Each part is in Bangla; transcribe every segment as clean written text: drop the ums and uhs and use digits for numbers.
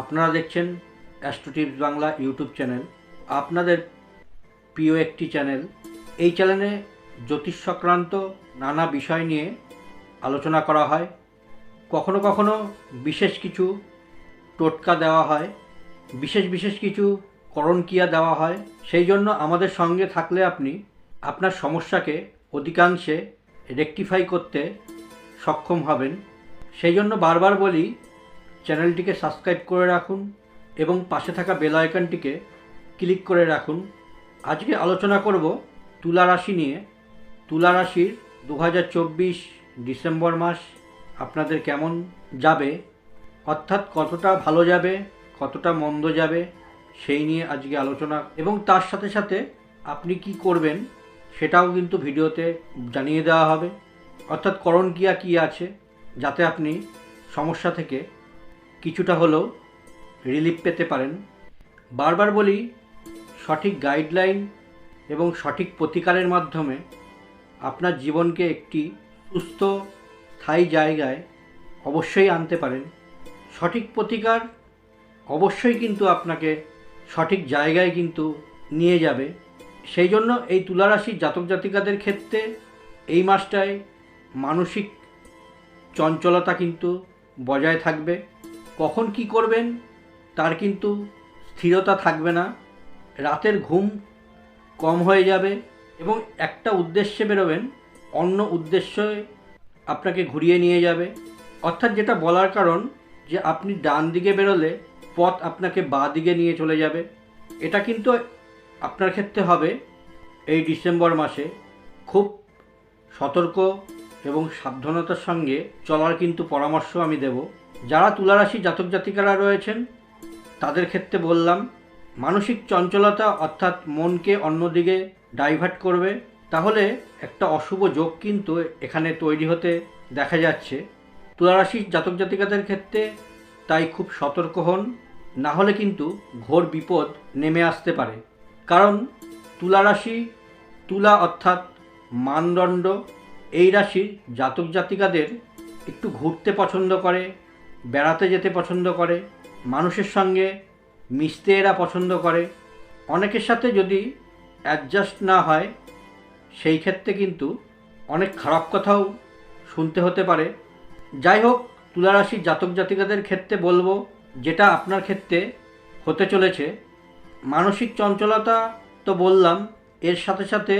আপনারা দেখছেন astro tips Bangla YouTube channel, আপনাদের প্রিয় একটি চ্যানেল। এই চ্যানেলে জ্যোতিষ সংক্রান্ত নানা বিষয় নিয়ে আলোচনা করা হয়। কখনো কখনো বিশেষ কিছু টোটকা দেওয়া হয়, বিশেষ কিছু করণক্রিয়া দেওয়া হয়। সেই জন্য আমাদের সঙ্গে থাকলে আপনি আপনার সমস্যাকে অধিকাংশে রেকটিফাই করতে সক্ষম হবেন। সেই জন্য বারবার বলি, চ্যানেলটিকে সাবস্ক্রাইব করে রাখুন এবং পাশে থাকা বেল আইকনটিকে ক্লিক করে রাখুন। আজকে আলোচনা করব তুলা রাশি নিয়ে। তুলা রাশির 2024 ডিসেম্বর মাস আপনাদের কেমন যাবে, অর্থাৎ কতটা ভালো যাবে, কতটা মন্দ যাবে, সেই নিয়ে আজকে আলোচনা, এবং তার সাথে সাথে আপনি কি করবেন সেটাও কিন্তু ভিডিওতে জানিয়ে দেওয়া হবে। অর্থাৎ করণক্রিয়া কী আছে, যাতে আপনি সমস্যা থেকে কিছুটা হলেও রিলিফ পেতে পারেন। বারবার বলি, সঠিক গাইডলাইন এবং সঠিক প্রতিকারের মাধ্যমে আপনার জীবনকে একটি সুস্থ স্থায়ী জায়গায় অবশ্যই আনতে পারেন। সঠিক প্রতিকার অবশ্যই কিন্তু আপনাকে সঠিক জায়গায় কিন্তু নিয়ে যাবে। সেই জন্য এই তুলা রাশির জাতক জাতিকাদের ক্ষেত্রে এই মাসটায় মানসিক চঞ্চলতা কিন্তু বজায় থাকবে। কখন কি করবেন তার কিন্তু স্থিরতা থাকবে না। রাতের ঘুম কম হয়ে যাবে এবং একটা উদ্দেশ্যে বেরোবেন, অন্য উদ্দেশ্যে আপনাকে ঘুরিয়ে নিয়ে যাবে। অর্থাৎ যেটা বলার কারণ, যে আপনি ডান দিকে বেরোলে পথ আপনাকে বাঁ দিকে নিয়ে চলে যাবে। এটা কিন্তু আপনার ক্ষেত্রে হবে এই ডিসেম্বর মাসে। খুব সতর্ক এবং সাবধানতার সঙ্গে চলার কিন্তু পরামর্শ আমি দেব। যারা তুলা রাশি জাতক জাতিকারা রয়েছেন তাদের ক্ষেত্রে বললাম, মানসিক চঞ্চলতা অর্থাৎ মনকে অন্যদিকে ডাইভার্ট করবে, তাহলে একটা অশুভ যোগ কিন্তু এখানে তৈরি হতে দেখা যাচ্ছে তুলা রাশির জাতক জাতিকাদের ক্ষেত্রে। তাই খুব সতর্ক হন, না হলে কিন্তু ঘোর বিপদ নেমে আসতে পারে। কারণ তুলা রাশি, তুলা অর্থাৎ মানদণ্ড, এই রাশির জাতক জাতিকাদের একটু ঘুরতে পছন্দ করে, বেড়াতে যেতে পছন্দ করে, মানুষের সঙ্গে মিশতে এরা পছন্দ করে। অনেকের সাথে যদি অ্যাডজাস্ট না হয় সেই ক্ষেত্রে কিন্তু অনেক খারাপ কথাও শুনতে হতে পারে। যাই হোক, তুলা রাশির জাতক জাতিকাদের ক্ষেত্রে বলবো, যেটা আপনার ক্ষেত্রে হতে চলেছে, মানসিক চঞ্চলতা তো বললাম, এর সাথে সাথে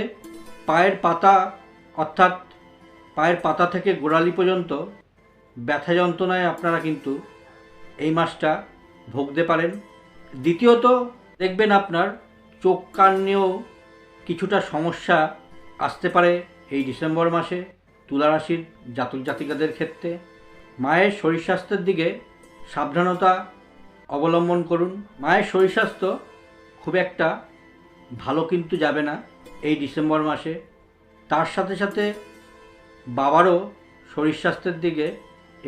পায়ের পাতা অর্থাৎ পায়ের পাতা থেকে গোড়ালি পর্যন্ত ব্যথা যন্ত্রণায় আপনারা কিন্তু এই মাসটা ভুগতে পারেন। দ্বিতীয়ত দেখবেন আপনার চোখ কান নিয়েও কিছুটা সমস্যা আসতে পারে এই ডিসেম্বর মাসে তুলা রাশির জাতক জাতিকাদের ক্ষেত্রে। মায়ের শরীর স্বাস্থ্যের দিকে সাবধানতা অবলম্বন করুন। মায়ের শরীর স্বাস্থ্য খুব একটা ভালো কিন্তু যাবে না এই ডিসেম্বর মাসে। তার সাথে সাথে বাবারও শরীর স্বাস্থ্যের দিকে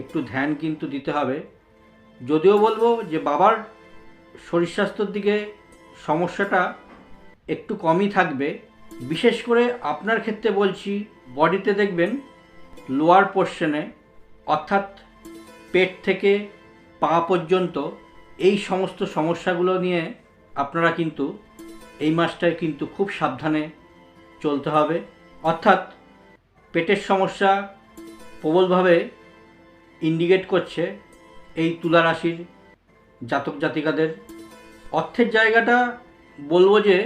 একটু ধ্যান কিন্তু দিতে হবে। যদিও বলবো যে বাবার শরীর স্বাস্থ্যের দিকে সমস্যাটা একটু কমই থাকবে। বিশেষ করে আপনার ক্ষেত্রে বলছি, বডিতে দেখবেন লোয়ার পোর্শনে অর্থাৎ পেট থেকে পা পর্যন্ত এই সমস্ত সমস্যাগুলো নিয়ে আপনারা কিন্তু এই মাসটায় কিন্তু খুব সাবধানে চলতে হবে। অর্থাৎ পেটের সমস্যা প্রবলভাবে ইন্ডিকেট করছে এই তুলা রাশির জাতক জাতিকাদের। অর্থের জায়গাটা বলবো যে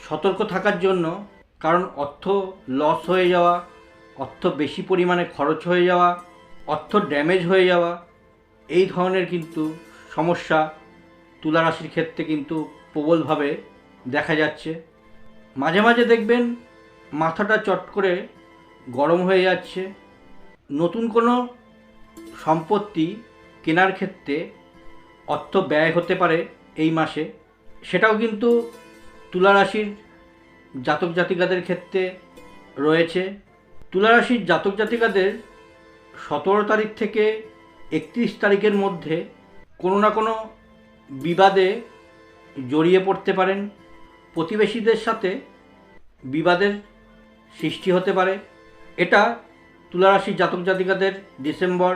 সতর্ক থাকার জন্য, কারণ অর্থ লস হয়ে যাওয়া, অর্থ বেশি পরিমাণে খরচ হয়ে যাওয়া, অর্থ ড্যামেজ হয়ে যাওয়া, এই ধরনের কিন্তু সমস্যা তুলা রাশির ক্ষেত্রে কিন্তু প্রবলভাবে দেখা যাচ্ছে। মাঝে মাঝে দেখবেন মাথাটা চট করে গরম হয়ে যাচ্ছে। নতুন কোনো সম্পত্তি কেনার ক্ষেত্রে অর্থ ব্যয় হতে পারে এই মাসে, সেটাও কিন্তু তুলা রাশির জাতক জাতিকাদের ক্ষেত্রে রয়েছে। তুলা রাশির জাতক জাতিকাদের 17 তারিখ থেকে 31 তারিখের মধ্যে কোনো না কোনো বিবাদে জড়িয়ে পড়তে পারেন। প্রতিবেশীদের সাথে বিবাদের সৃষ্টি হতে পারে। এটা তুলা রাশির জাতক জাতিকাদের ডিসেম্বর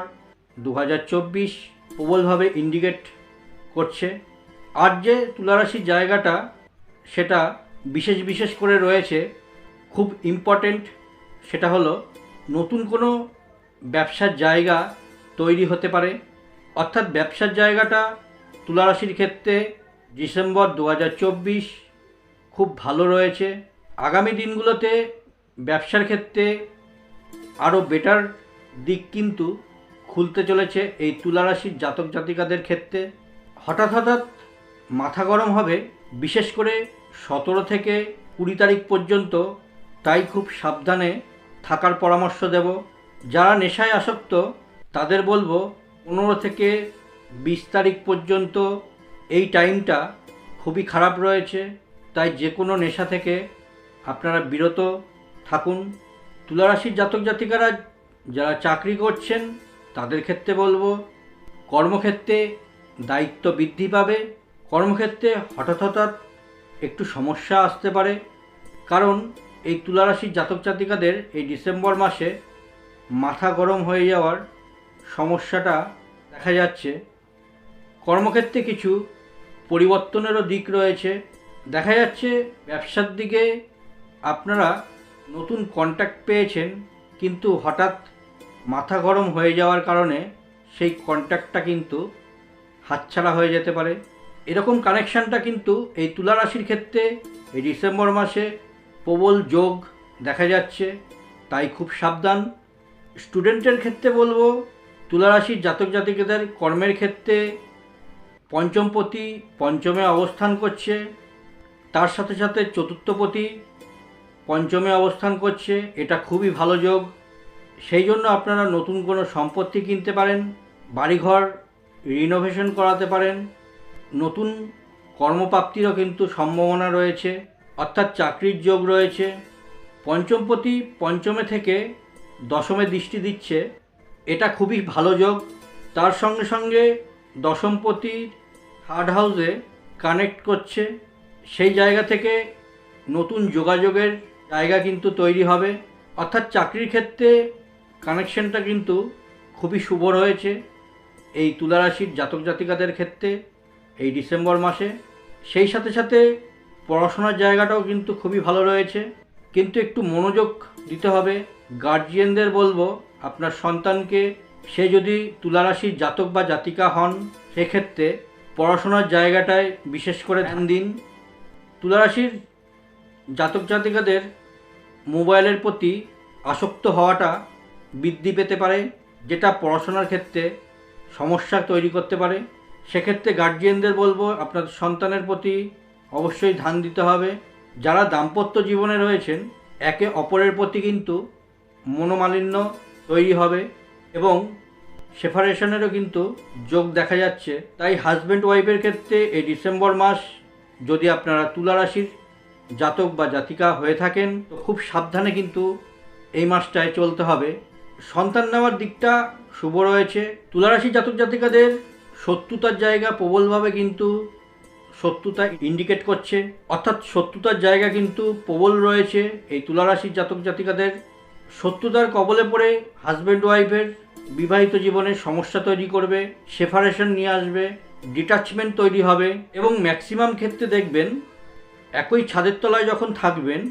2024 প্রবলভাবে ইন্ডিকেট করছে। আর যে তুলারাশির জায়গাটা সেটা বিশেষ করে রয়েছে, খুব ইম্পর্টেন্ট, সেটা হলো নতুন কোনো ব্যবসার জায়গা তৈরি হতে পারে। অর্থাৎ ব্যবসার জায়গাটা তুলারাশির ক্ষেত্রে ডিসেম্বর 2024 খুব ভালো রয়েছে। আগামী দিনগুলোতে ব্যবসার ক্ষেত্রে আরও বেটার দিক কিন্তু খুলতে চলেছে এই তুলারাশির জাতক জাতিকাদের ক্ষেত্রে। হঠাৎ মাথা গরম হবে, বিশেষ করে 17 থেকে 20 তারিখ পর্যন্ত, তাই খুব সাবধানে থাকার পরামর্শ দেব। যারা নেশায় আসক্ত তাদের বলবো 15 থেকে 20 তারিখ পর্যন্ত এই টাইমটা খুবই খারাপ রয়েছে, তাই যে কোনো নেশা থেকে আপনারা বিরত থাকুন। তুলারাশির জাতক জাতিকারা যারা চাকরি করছেন তাদের ক্ষেত্রে বলবো কর্মক্ষেত্রে দায়িত্ব বৃদ্ধি পাবে। কর্মক্ষেত্রে হঠাৎ একটু সমস্যা আসতে পারে, কারণ এই তুলারাশির জাতক জাতিকাদের এই ডিসেম্বর মাসে মাথা গরম হয়ে যাওয়ার সমস্যাটা দেখা যাচ্ছে। কর্মক্ষেত্রে কিছু পরিবর্তনেরও দিক রয়েছে। দেখা যাচ্ছে ব্যবসার দিকে আপনারা নতুন কন্ট্যাক্ট পেয়েছেন, কিন্তু হঠাৎ মাথা গরম হয়ে যাওয়ার কারণে সেই কন্ট্যাক্টটা কিন্তু হাতছাড়া হয়ে যেতে পারে। এরকম কানেকশানটা কিন্তু এই তুলারাশির ক্ষেত্রে এই ডিসেম্বর মাসে প্রবল যোগ দেখা যাচ্ছে, তাই খুব সাবধান। স্টুডেন্টের ক্ষেত্রে বলবো তুলারাশির জাতক জাতিকাদের কর্মের ক্ষেত্রে পঞ্চমপতি পঞ্চমে অবস্থান করছে, তার সাথে চতুর্থপতি পঞ্চমে অবস্থান করছে। এটা খুবই ভালো যোগ। সেই জন্য আপনারা নতুন কোনো সম্পত্তি কিনতে পারেন, বাড়িঘর রিনোভেশন করাতে পারেন, নতুন কর্মপ্রাপ্তিরও কিন্তু সম্ভাবনা রয়েছে, অর্থাৎ চাকরির যোগ রয়েছে। পঞ্চমপতি পঞ্চমে থেকে দশমে দৃষ্টি দিচ্ছে, এটা খুবই ভালো যোগ। তার সঙ্গে দশমপতি থার্ড হাউসে কানেক্ট করছে, সেই জায়গা থেকে নতুন যোগাযোগের জায়গা কিন্তু তৈরি হবে। অর্থাৎ চাকরির ক্ষেত্রে কানেকশনটা কিন্তু খুবই শুভ রয়েছে এই তুলারাশির জাতক জাতিকাদের ক্ষেত্রে এই ডিসেম্বর মাসে। সেই সাথে পড়াশোনার জায়গাটাও কিন্তু খুবই ভালো রয়েছে, কিন্তু একটু মনোযোগ দিতে হবে। গার্জিয়ানদের বলবো আপনার সন্তানকে, সে যদি তুলারাশির জাতক বা জাতিকা হন, সেক্ষেত্রে পড়াশোনার জায়গাটায় বিশেষ করে ধ্যান দিন। তুলারাশির জাতক জাতিকাদের মোবাইলের প্রতি আসক্ত হওয়াটা বৃদ্ধি পেতে পারে, যেটা পড়াশোনার ক্ষেত্রে সমস্যা তৈরি করতে পারে। সেক্ষেত্রে গার্জিয়ানদের বলবো আপনার সন্তানের প্রতি অবশ্যই ধ্যান দিতে হবে। যারা দাম্পত্য জীবনে রয়েছেন একে অপরের প্রতি কিন্তু মনোমালিন্য তৈরি হবে এবং সেপারেশনেরও কিন্তু যোগ দেখা যাচ্ছে। তাই হাজব্যান্ড ওয়াইফের ক্ষেত্রে এই ডিসেম্বর মাস যদি আপনারা তুলারাশির জাতক বা জাতিকা হয়ে থাকেন, তো খুব সাবধানে কিন্তু এই মাসটায় চলতে হবে। সন্তান নেওয়ার দিকটা শুভ রয়েছে। তুলারাশি জাতক জাতিকাদের শত্রুতার জায়গা প্রবলভাবে কিন্তু শত্রুতা ইন্ডিকেট করছে, অর্থাৎ শত্রুতার জায়গা কিন্তু প্রবল রয়েছে এই তুলারাশির জাতক জাতিকাদের। শত্রুতার কবলে পড়ে হাজব্যান্ড ওয়াইফের বিবাহিত জীবনে সমস্যা তৈরি করবে, সেপারেশন নিয়ে আসবে, ডিটাচমেন্ট তৈরি হবে এবং ম্যাক্সিমাম ক্ষেত্রে দেখবেন একই ছাদের তলায় যখন থাকবেন,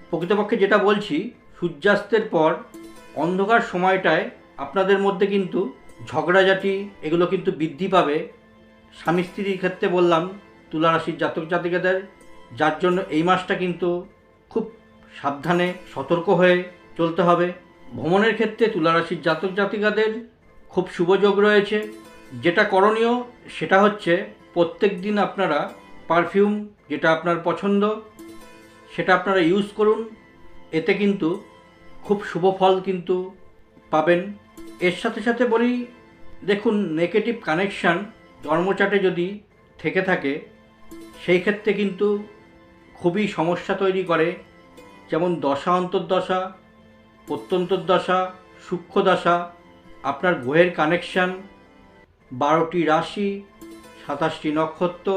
প্রকৃতপক্ষে যেটা বলছি সূর্যাস্তের পর অন্ধকার সময়টায় আপনাদের মধ্যে কিন্তু ঝগড়াঝাটি এগুলো কিন্তু বৃদ্ধি পাবে। স্বামী স্ত্রীর ক্ষেত্রে বললাম তুলারাশির জাতক জাতিকাদের, যার জন্য এই মাসটা কিন্তু খুব সাবধানে সতর্ক হয়ে চলতে হবে। ভ্রমণের ক্ষেত্রে তুলারাশির জাতক জাতিকাদের খুব শুভ যোগ রয়েছে। যেটা করণীয় সেটা হচ্ছে প্রত্যেক দিন আপনারা পারফিউম যেটা আপনার পছন্দ সেটা আপনারা ইউজ করুন, এতে কিন্তু খুব শুভ ফল কিন্তু পাবেন। এর সাথে বলি, দেখুন নেগেটিভ কানেকশান জন্মচাটে যদি থেকে থাকে সেই ক্ষেত্রে কিন্তু খুবই সমস্যা তৈরি করে, যেমন দশা অন্তর্দশা, প্রত্যন্তর্দশা, সূক্ষ্ম দশা, আপনার গ্রহের কানেকশান, 12টি রাশি, 27টি নক্ষত্র,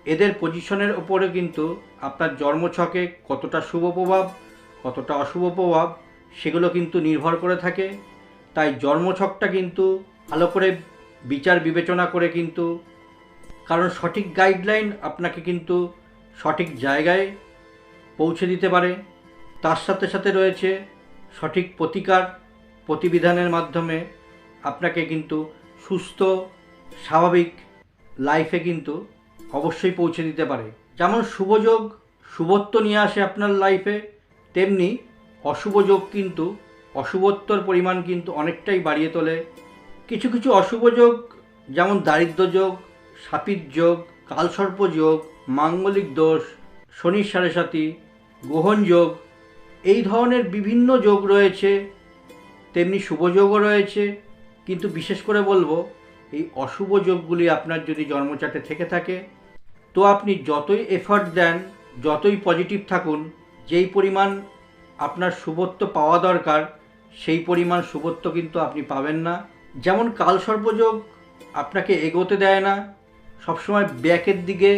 এদের পজিশনের ওপরে কিন্তু আপনার জন্মছকে কতটা শুভ প্রভাব কতটা অশুভ প্রভাব সেগুলো কিন্তু নির্ভর করে থাকে। তাই জন্মছকটা কিন্তু ভালো করে বিচার বিবেচনা করে কিন্তু কারণ সঠিক গাইডলাইন আপনাকে কিন্তু সঠিক জায়গায় পৌঁছে দিতে পারে। তার সাথে সাথে রয়েছে সঠিক প্রতিকার প্রতিবিধানের মাধ্যমে আপনাকে কিন্তু সুস্থ স্বাভাবিক লাইফে কিন্তু অবশ্যই পৌঁছে দিতে পারে। যেমন শুভযোগ শুভত্ব নিয়ে আসে আপনার লাইফে, তেমনি অশুভ যোগ কিন্তু অশুভত্বর পরিমাণ কিন্তু অনেকটাই বাড়িয়ে তোলে। কিছু কিছু অশুভ যোগ যেমন দারিদ্র যোগ, সাপির যোগ, কালসর্প যোগ, মাঙ্গলিক দোষ, শনির সাড়ে সাতি, গ্রহণ যোগ, এই ধরনের বিভিন্ন যোগ রয়েছে। তেমনি শুভ যোগও রয়েছে, কিন্তু বিশেষ করে বলবো এই অশুভ যোগগুলি আপনার যদি জন্মচাটে থেকে থাকে তো আপনি যতই এফর্ট দেন, যতই পজিটিভ থাকুন, যেই পরিমাণ আপনার শুভত্ব পাওয়া দরকার সেই পরিমাণ শুভত্ব কিন্তু আপনি পাবেন না। যেমন কালসর্পযোগ আপনাকে এগোতে দেয় না, সবসময় ব্যাকের দিকে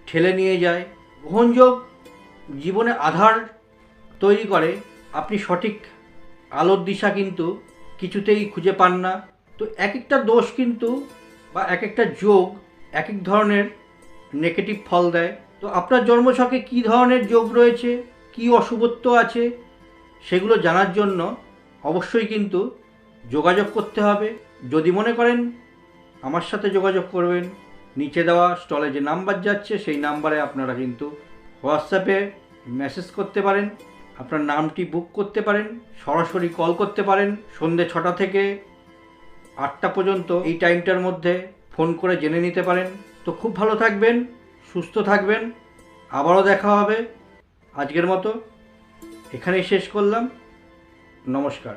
ঠেলে নিয়ে যায়। গ্রহণযোগ জীবনে আধার তৈরি করে, আপনি সঠিক আলোর দিশা কিন্তু কিছুতেই খুঁজে পান না। তো এক একটা দোষ কিন্তু বা এক একটা যোগ এক এক ধরনের নেগেটিভ ফল দেয়। তো আপনার জন্মছকে কী ধরনের যোগ রয়েছে, কী অশুভত্ব আছে, সেগুলো জানার জন্য অবশ্যই কিন্তু যোগাযোগ করতে হবে। যদি মনে করেন আমার সাথে যোগাযোগ করবেন, নিচে দেওয়া স্টলে যে নাম্বার যাচ্ছে সেই নাম্বারে আপনারা কিন্তু হোয়াটসঅ্যাপে মেসেজ করতে পারেন, আপনার নামটি বুক করতে পারেন, সরাসরি কল করতে পারেন। সন্ধ্যে 6টা থেকে 8টা পর্যন্ত এই টাইমটার মধ্যে ফোন করে জেনে নিতে পারেন। তো খুব ভালো থাকবেন, সুস্থ থাকবেন, আবারও দেখা হবে। আজকের মতো এখানেই শেষ করলাম। নমস্কার।